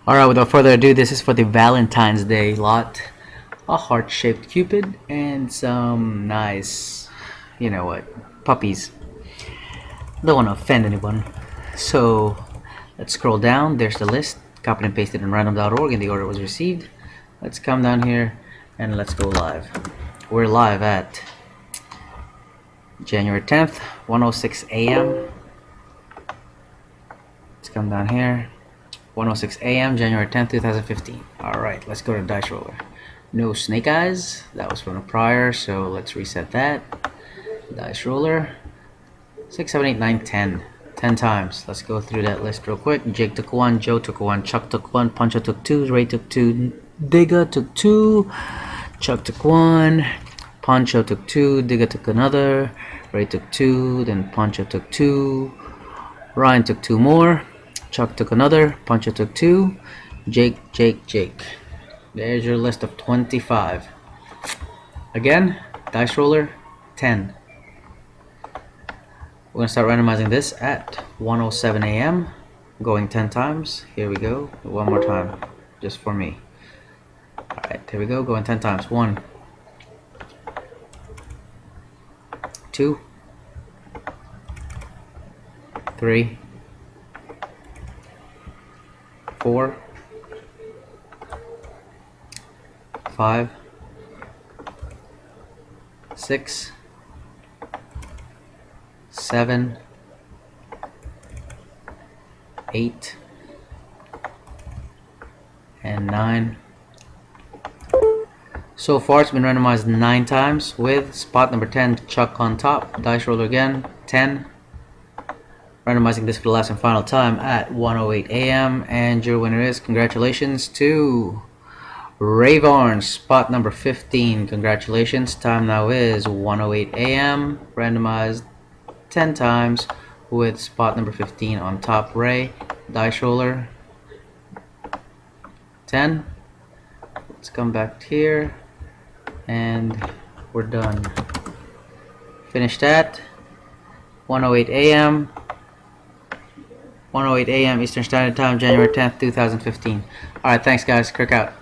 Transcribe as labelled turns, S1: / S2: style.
S1: Alright, without further ado, this is for the Valentine's Day lot. A heart-shaped cupid and some nice, you know what, puppies. Don't want to offend anyone. So, let's scroll down. There's the list. Copied and pasted in random.org and the order was received. Let's come down here and let's go live. We're live at January 10th, 1:06 a.m. Let's come down here. 1:06 a.m. January 10th, 2015. Alright, let's go to dice roller. No snake eyes. That was from the prior, so let's reset that. Dice roller. 6, 7, 8, 9, 10. 10 times. Let's go through that list real quick. Jake took 1, Joe took 1, Chuck took 1, Pancho took 2, Ray took 2, Digga took 2, Chuck took 1, Pancho took 2, Digga took another, Ray took 2, then Pancho took 2, Ryan took 2 more, Chuck took another, Pancho took 2, Jake. There's your list of 25. Again, dice roller, 10. We're going to start randomizing this at 1:07 a.m. Going 10 times. Here we go. One more time, just for me. Alright, here we go. Going 10 times. 1, 2, 3, 4, 5, 6, 7, 8, and 9. So far it's been randomized 9 times with spot number 10, Chuck on top. Dice roller again, 10. Randomizing this for the last and final time at 1:08 a.m. and your winner is, congratulations to Rayvorn, spot number 15. Congratulations. Time now is 1:08 a.m. Randomized 10 times with spot number 15 on top. Ray, dice roller, 10. Let's come back here and we're done. Finished at 1:08 a.m. 1:08 a.m. Eastern Standard Time, January 10th, 2015. Alright, thanks guys. Kirk out.